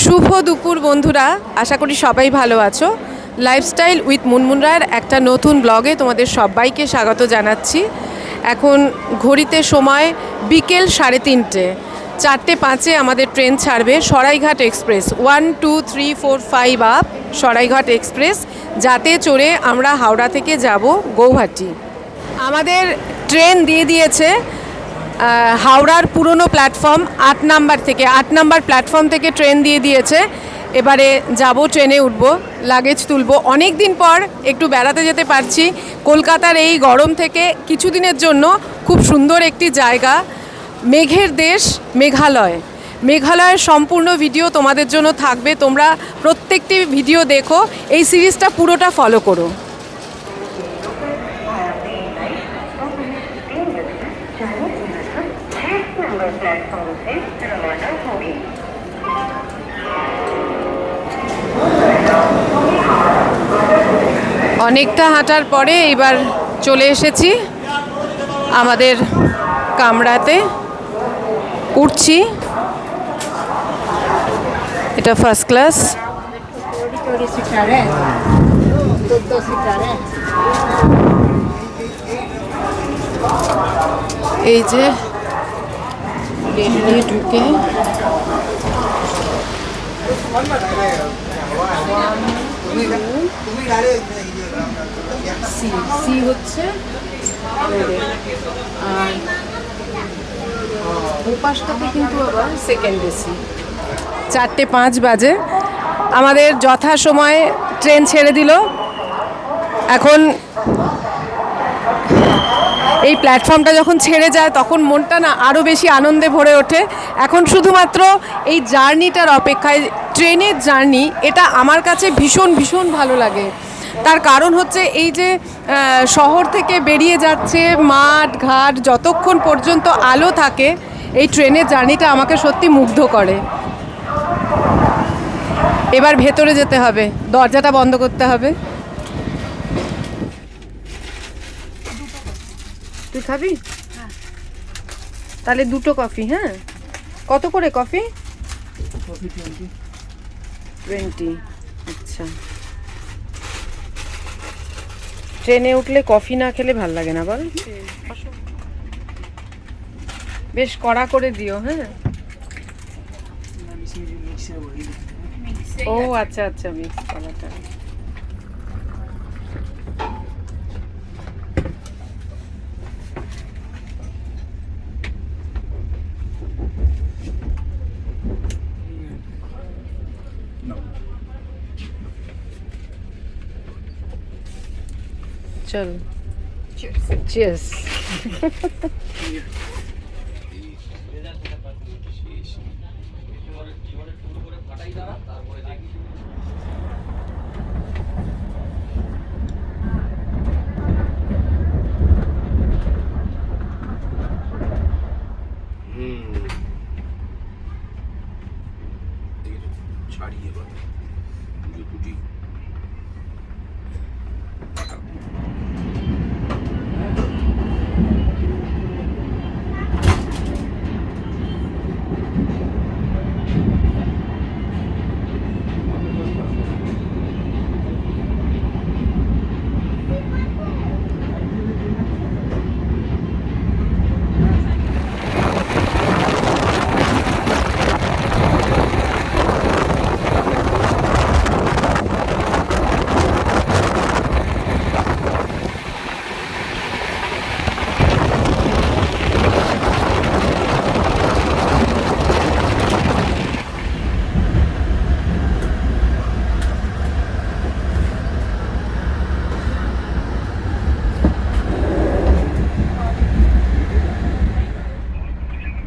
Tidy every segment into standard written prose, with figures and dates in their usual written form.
শুভ দুপুর বন্ধুরা, আশা করি সবাই ভালো আছো। লাইফস্টাইল উইথ মুনমুন রায়ের একটা নতুন ব্লগে তোমাদের সবাইকে স্বাগত জানাচ্ছি। এখন ঘড়িতে সময় বিকেল 3:30, 4:05 আমাদের ট্রেন ছাড়বে Saraighat express 1 2 3 4 5 up Saraighat express, যাতে চড়ে আমরা হাওড়া থেকে যাব গৌহাটি। আমাদের ট্রেন দিয়ে দিয়েছে হাওড়ার পুরনো প্ল্যাটফর্ম 8 নাম্বার প্ল্যাটফর্ম থেকে ট্রেন দিয়ে দিয়েছে। এবারে যাব, ট্রেনে উঠব, লাগেজ তুলব। অনেক দিন পর একটু বেড়াতে যেতে পারছি কলকাতার এই গরম থেকে কিছুদিনের জন্য। খুব সুন্দর একটি জায়গা, মেঘের দেশ মেঘালয়ের সম্পূর্ণ ভিডিও তোমাদের জন্য থাকবে। তোমরা প্রত্যেকটি ভিডিও দেখো, এই সিরিজটা পুরোটা ফলো করো। অনেকটা হাঁটার পরে এবার চলে এসেছি আমাদের কামরাতে, উঠছি। এটা ফার্স্ট ক্লাস। এই যে গেট দিয়ে ঢুকে সি হচ্ছে, আর ওপাশটাতে কিন্তু আবার সেকেন্ড এসি। 4:05 বাজে, আমাদের যথাসময়ে ট্রেন ছেড়ে দিল। এখন এই প্ল্যাটফর্মটা যখন ছেড়ে যায় তখন মনটা না আরও বেশি আনন্দে ভরে ওঠে। এখন শুধুমাত্র এই জার্নিটার অপেক্ষায়, ট্রেনের জার্নি, এটা আমার কাছে ভীষণ ভীষণ ভালো লাগে। তার কারণ হচ্ছে এই যে শহর থেকে বেরিয়ে যাচ্ছে মাঠ ঘাট, যতক্ষণ পর্যন্ত আলো থাকে এই ট্রেনের জার্নিটা আমাকে সত্যি মুগ্ধ করে। এবার ভেতরে যেতে হবে, দরজাটা বন্ধ করতে হবে। তুই খাবি? তাহলে 2টো কফি। হ্যাঁ, কত করে কফি? 20। আচ্ছা, ট্রেনে উঠলে কফি না খেলে ভাল লাগে না বল? বেশ কড়া করে দিও। হ্যাঁ, ও আচ্ছা আচ্ছা, মিক্স করাটা। চল, চিয়ার্স। ছাড়িয়ে দুটি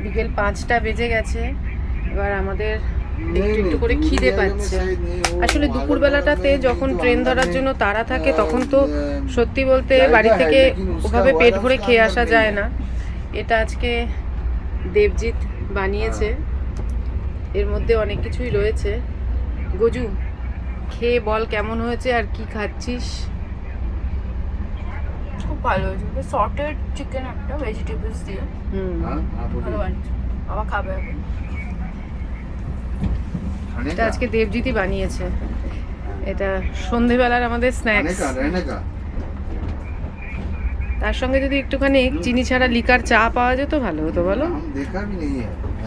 বিকেল 5টা বেজে গেছে। এবার আমাদের একটু করে খিদে পাচ্ছে। আসলে দুপুরবেলাটাতে যখন ট্রেন ধরার জন্য তাড়া থাকে তখন তো সত্যি বলতে বাড়ি থেকে ওভাবে পেট ভরে খেয়ে আসা যায় না। এটা আজকে দেবজিৎ বানিয়েছে, এর মধ্যে অনেক কিছুই রয়েছে। গজু, খেয়ে বল কেমন হয়েছে আর কি খাচ্ছিস? খুব ভালো হয়েছে, সর্টেড চিকেন একটা ভেজিটেবলস দিয়ে। ভালো বানিয়েছে, বাবা খাবে এখন। এটা আজকে দেবজিৎই বানিয়েছে। এটা সন্ধেবেলার আমাদের স্ন্যাক্স। তার সঙ্গে যদি একটুখানি চিনি ছাড়া লিকার চা পাওয়া যেত ভালো হতো, বলো?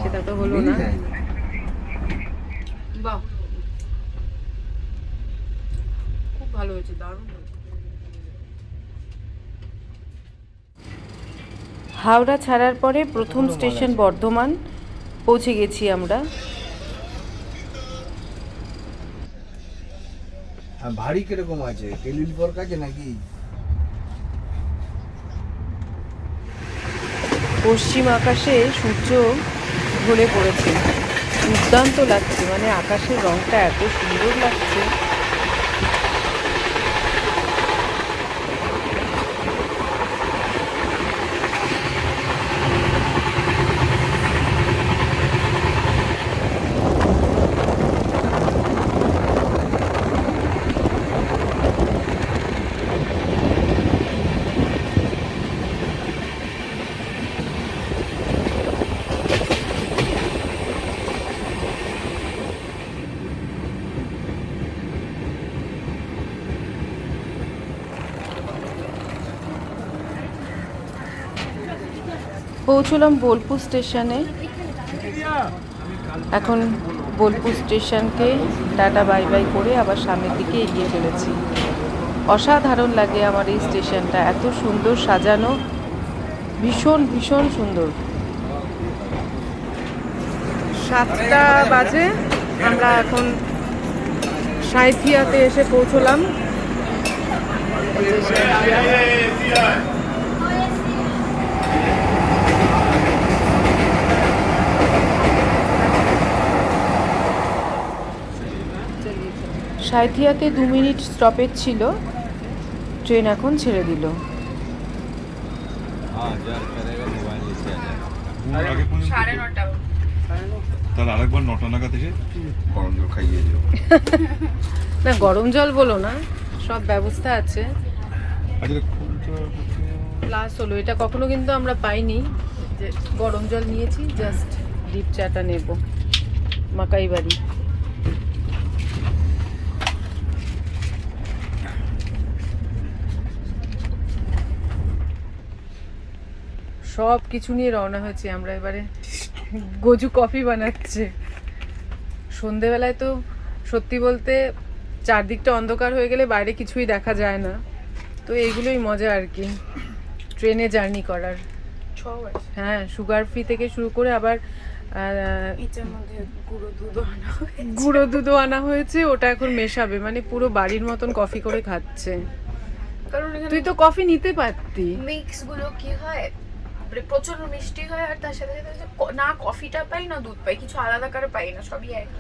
সেটা তো হলো না। বাহ, খুব ভালো হয়েছে, দারুণ হয়েছে। হাওড়া ছাড়ার পরে প্রথম স্টেশন বর্ধমান পৌঁছে গেছি আমরা। ভারী কিরকম আছে, টেলিল পর কাছে নাকি? পশ্চিম আকাশে সূর্য ঢলে পড়েছে, দুর্দান্ত লাগছে, মানে আকাশের রংটা এত সুন্দর লাগছে। পৌঁছলাম বোলপুর স্টেশনে। এখন বোলপুর স্টেশনকে টাটা বাই বাই করে আবার সামনের দিকে এগিয়ে চলেছি। অসাধারণ লাগে আমার এই স্টেশনটা, এত সুন্দর সাজানো, ভীষণ ভীষণ সুন্দর। 7টা বাজে, আমরা এখন সাঁইথিয়াতে এসে পৌঁছলাম। সাঁইথিয়াতে 2 মিনিট স্টপেজ ছিল, ট্রেন এখন ছেড়ে দিল। তাহলে আরেকবার 9টা নাগাদ এসে গরম জল খাইয়ে দিও। না, গরম জল বলো না, সব ব্যবস্থা আছে। প্লাস হলো এটা কখনো কিন্তু আমরা পাইনি যে গরম জল নিয়েছি, জাস্ট ডিপ চাটা নেব। মাকাই বাড়ি সব কিছু নিয়ে রওনা হয়েছি আমরা এবারে। গজু কফি বানাচ্ছে। সন্ধেবেলায় তো সত্যি বলতে চারদিকটা অন্ধকার হয়ে গেলে বাইরে কিছুই দেখা যায় না, তো এইগুলোই মজা আর কি ট্রেনে জার্নি করার। হ্যাঁ, সুগার ফ্রি থেকে শুরু করে আবার গুঁড়ো দুধও আনা হয়েছে, ওটা এখন মেশাবে, মানে পুরো বাড়ির মতন কফি করে খাচ্ছে। কারণ তুই তো কফি নিতে পারতি। মিক্স গুলো কি হয়, প্রচন্ড মিষ্টি হয়, আর তার সাথে সাথে না কফিটা পাই না দুধ পাই, কিছু আলাদা করে পাই না, সবই একই।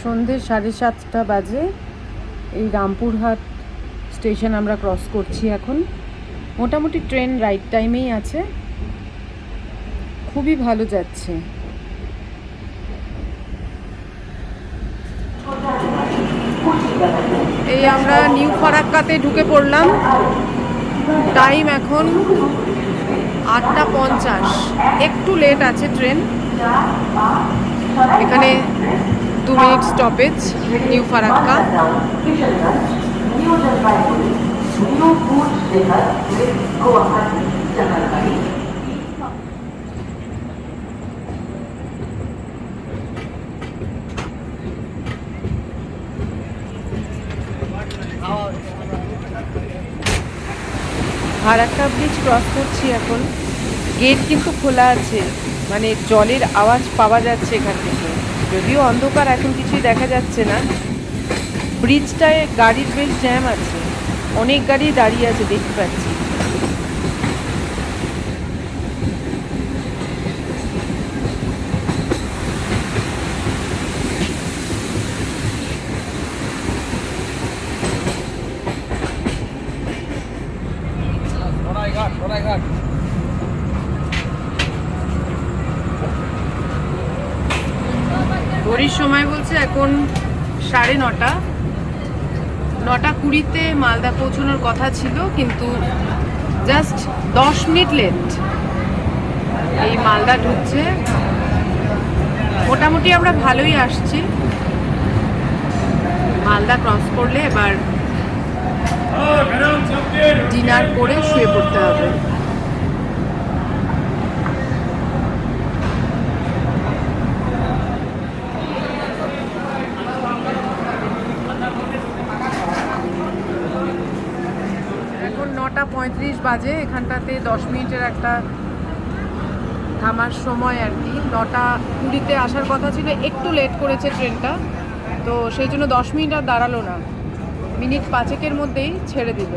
সন্ধ্যে 7:30 বাজে। এই রামপুরহাট স্টেশন আমরা ক্রস করছি এখন। মোটামুটি ট্রেন রাইট টাইমেই আছে, খুবই ভালো যাচ্ছে। এই আমরা নিউ ফারাক্কাতে ঢুকে পড়লাম। টাইম এখন 8:50, একটু লেট আছে ট্রেন। এখানে 2 minute stoppage, new Farakka. Farakka bridge cross করছি এখন। গেট কিন্তু খোলা আছে, মানে জলের আওয়াজ পাওয়া যাচ্ছে এখান থেকে, যদিও অন্ধকার এখন কিছুই দেখা যাচ্ছে না। ব্রিজটায় গাড়ির বেশ জ্যাম আছে, অনেক গাড়ি দাঁড়িয়ে আছে দেখতে পাচ্ছি। ঘড়ির সময় বলছে এখন 9:30। 9:20-তে মালদা পৌঁছানোর কথা ছিল, কিন্তু জাস্ট 10 মিনিট লেট। এই মালদা ঢুকছে। মোটামুটি আমরা ভালোই আসছি। মালদা ক্রস করলে এবার ডিনার করে শুয়ে পড়তে হবে। এখন 9:35 বাজে। এখানটাতে 10 মিনিটের একটা থামার সময় আর কি। 9:20-তে আসার কথা ছিল, একটু লেট করেছে ট্রেনটা, তো সেই জন্য 10 মিনিট আর দাঁড়ালো না, মিনিট 5-এর মধ্যেই ছেড়ে দিল।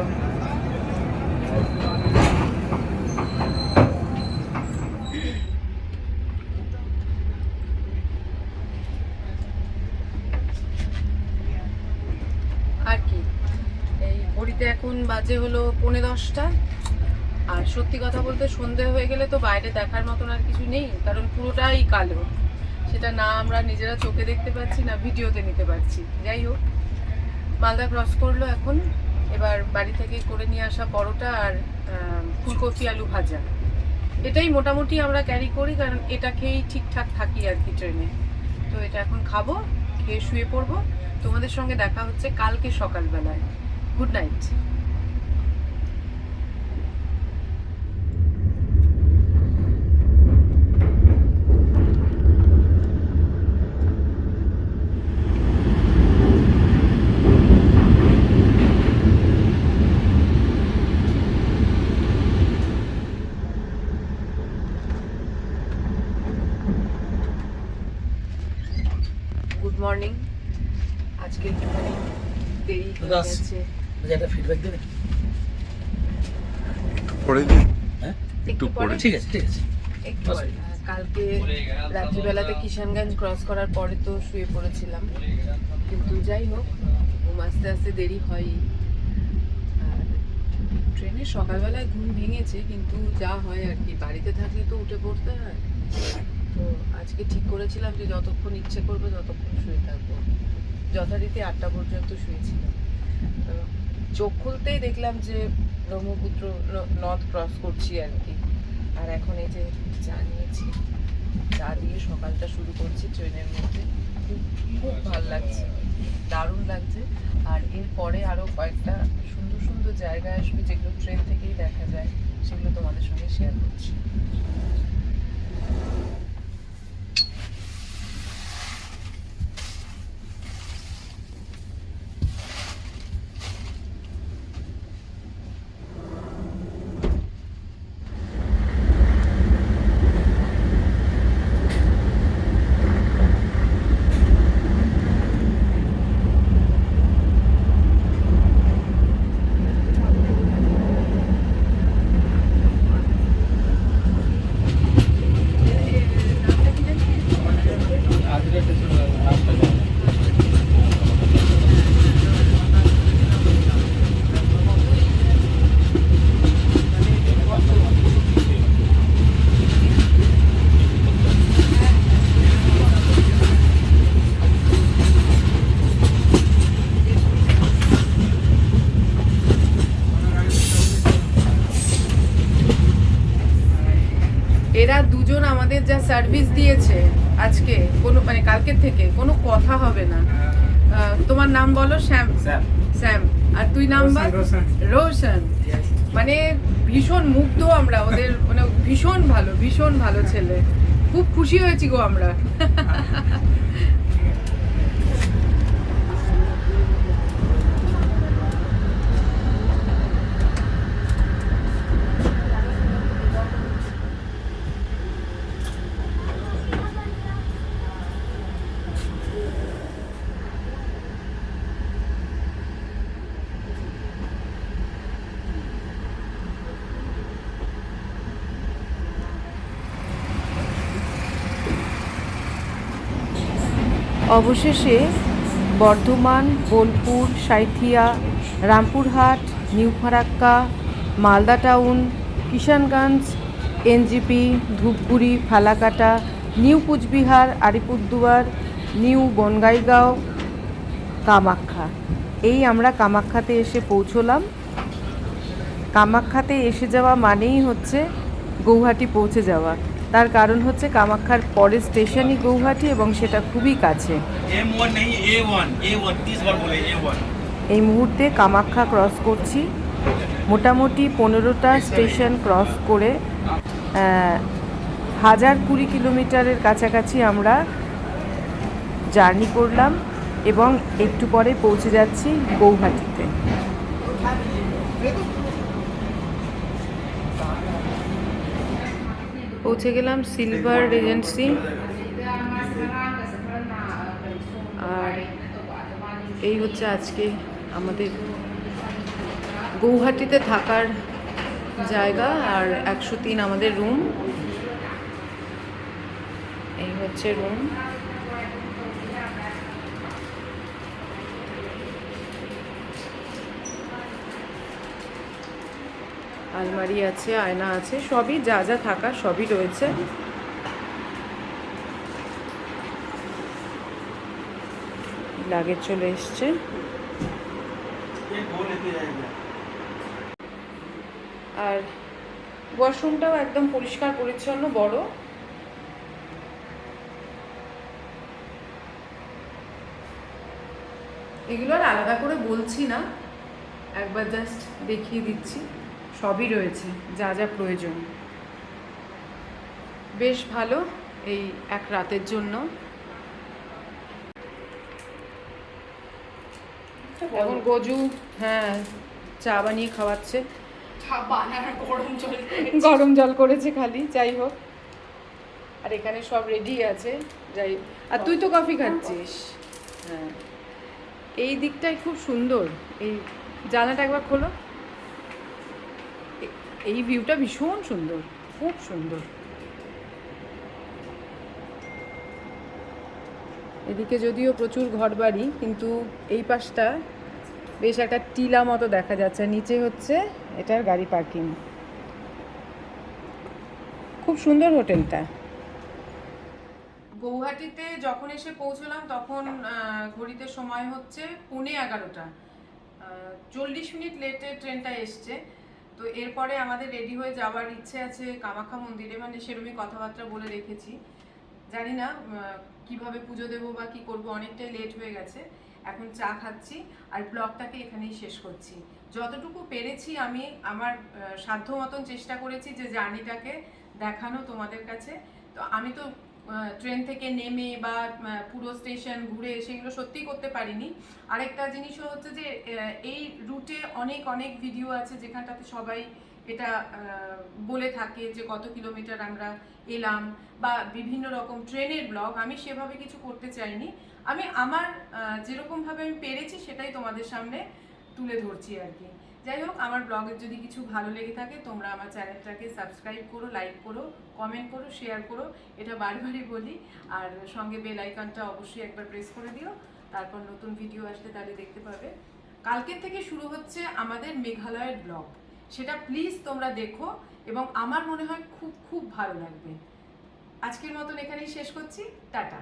আর কি, এই ঘড়িতে এখন বাজে হলো 9:45। আর সত্যি কথা বলতে সন্ধে হয়ে গেলে তো বাইরে দেখার মতন আর কিছু নেই, কারণ পুরোটাই কালো। সেটা না আমরা নিজেরা চোখে দেখতে পাচ্ছি, না ভিডিওতে নিতে পারছি। যাই হোক, মালদা ক্রস করলো এখন। এবার বাড়ি থেকে করে নিয়ে আসা পরোটা আর ফুলকপি আলু ভাজা, এটাই মোটামুটি আমরা ক্যারি করি, কারণ এটা খেয়েই ঠিকঠাক থাকি আর কি ট্রেনে। তো এটা এখন খাবো, খেয়ে শুয়ে পড়বো। তোমাদের সঙ্গে দেখা হচ্ছে কালকে সকালবেলায়। Good night. Good morning. আজকে একটুখানি দেরি হয়ে গেছে। একটা ফিডব্যাক দেবে? পরে দিন, হ্যাঁ একটু পরে। ঠিক আছে ঠিক আছে। একটু পরে। কালকে রাত্রিবেলাতে কিষানগঞ্জ ক্রস করার পরে তো শুয়ে পড়েছিলাম, কিন্তু যাই হোক, ঘুম আস্তে আস্তে দেরি হয়ই। আর ট্রেনে সকালবেলায় ঘুম ভেঙেছে, কিন্তু যা হয় আর কি, বাড়িতে থাকলে তো উঠে পড়তে হয়। তো আজকে ঠিক করেছিলাম যে যতক্ষণ ইচ্ছে করবে ততক্ষণ শুয়ে থাকবো। যথারীতি 8টা পর্যন্ত শুয়েছিলাম। তো চোখ খুলতেই দেখলাম যে ব্রহ্মপুত্র নদ ক্রস করছি আর কি। আর এখন এই যে চা নিয়েছি, চা দিয়ে সকালটা শুরু করছি ট্রেনের মধ্যে। খুব খুব ভালো লাগছে, দারুণ লাগছে। আর এরপরে আরও কয়েকটা সুন্দর সুন্দর জায়গা আসবে, যেগুলো ট্রেন থেকেই দেখা যায়, সেগুলো তোমাদের সঙ্গে শেয়ার করছি। এরা দুজন আমাদের যা সার্ভিস দিয়েছে আজকে, কোনো মানে কালকের থেকে কোনো কথা হবে না। তোমার নাম বলো? শ্যাম। শ্যাম। আর তুই নাম বল? রোশন। মানে ভীষণ মুগ্ধ আমরা ওদের, মানে ভীষণ ভালো ছেলে। খুব খুশি হয়েছি গো আমরা। অবশেষে Bardhaman, Bolpur, Sainthia, Rampurhat, new Farakka, Malda town, Kishanganj, NJP, Dhupguri, Falakata, new Cooch Behar, Alipurduar, new Bongaigaon, Kamakhya, এই আমরা কামাখ্যাতে এসে পৌঁছলাম। কামাখ্যাতে এসে যাওয়া মানেই হচ্ছে গৌহাটি পৌঁছে যাওয়া। তার কারণ হচ্ছে কামাখ্যার পরের স্টেশনই গৌহাটি এবং সেটা খুবই কাছে। M1 नहीं A1 30 बार बोले A1। এই মুহূর্তে কামাখ্যা ক্রস করছি। মোটামুটি 15টা স্টেশন ক্রস করে 1020 কিলোমিটারের কাছাকাছি আমরা জার্নি করলাম এবং একটু পরে পৌঁছে যাচ্ছি গৌহাটিতে। পৌঁছে গেলাম সিলভার রিজেন্সি। আর এই হচ্ছে আজকে আমাদের গৌহাটিতে থাকার জায়গা। আর 103 আমাদের রুম। এই হচ্ছে রুম। আলমারি আছে, আয়না আছে, সবই যা যা থাকার সবই রয়েছে। লাগেজ চলে এসছে। আর ওয়াশরুমটাও একদম পরিষ্কার পরিচ্ছন্ন, বড়। এগুলো আর আলাদা করে বলছি না, একবার জাস্ট দেখিয়ে দিচ্ছি। সবই রয়েছে যা যা প্রয়োজন। বেশ ভালো এই এক রাতের জন্য। এখন গজু চা বানিয়ে খাওয়াচ্ছে। গরম জল করেছে খালি, যাই হোক। আর এখানে সব রেডি আছে, যাই। আর তুই তো কফি খাচ্ছিস। হ্যাঁ, এই দিকটাই খুব সুন্দর। এই জানালাটা একবার খোলো। এই ভিউটা ভীষণ সুন্দর, খুব সুন্দর। এদিকে যদিও প্রচুর ঘরবাড়ি, কিন্তু এই পাশটা বেশ একটা টিলা মতো দেখা যাচ্ছে। নিচে হচ্ছে এটার গাড়ি পার্কিং। খুব সুন্দর হোটেলটা। গৌহাটিতে যখন এসে পৌঁছলাম তখন ঘড়িতে সময় হচ্ছে 11:15। 40 মিনিট লেটে ট্রেনটা এসছে। তো এরপরে আমাদের রেডি হয়ে যাওয়ার ইচ্ছে আছে কামাখ্যা মন্দিরে, মানে সেরকমই কথাবার্তা বলে রেখেছি। জানি না কিভাবে পুজো দেবো বা কি করব, অনেকটাই লেট হয়ে গেছে। এখন চা খাচ্ছি আর ব্লগটাকে এখানেই শেষ করছি। যতটুকু পেরেছি আমি আমার সাধ্য মতন চেষ্টা করেছি যে জার্নিটাকে দেখানো তোমাদের কাছে। তো আমি তো ট্রেন থেকে নেমে বা পুরো স্টেশন ঘুরে সেগুলো সত্যিই করতে পারিনি। আরেকটা জিনিসও হচ্ছে যে এই রুটে অনেক অনেক ভিডিও আছে যেখানটাতে সবাই এটা বলে থাকে যে কত কিলোমিটার আমরা এলাম বা বিভিন্ন রকম ট্রেনের ব্লগ। আমি সেভাবে কিছু করতে চাইনি। আমি আমার যেরকমভাবে আমি পেরেছি সেটাই তোমাদের সামনে তুলে ধরছি আর কি। যাই হোক, আমার ব্লগের যদি কিছু ভালো লেগে থাকে তোমরা আমার চ্যানেলটাকে সাবস্ক্রাইব করো, লাইক করো, কমেন্ট করো, শেয়ার করো। এটা বারবারই বলি। আর সঙ্গে বেল আইকনটা অবশ্যই একবার প্রেস করে দিও, তারপর নতুন ভিডিও আসলে তাহলে দেখতে পাবে। কালকের থেকে শুরু হচ্ছে আমাদের মেঘালয়ের ব্লগ। সেটা প্লিজ তোমরা দেখো এবং আমার মনে হয় খুব খুব ভালো লাগবে। আজকের মতন এখানেই শেষ করছি। টাটা।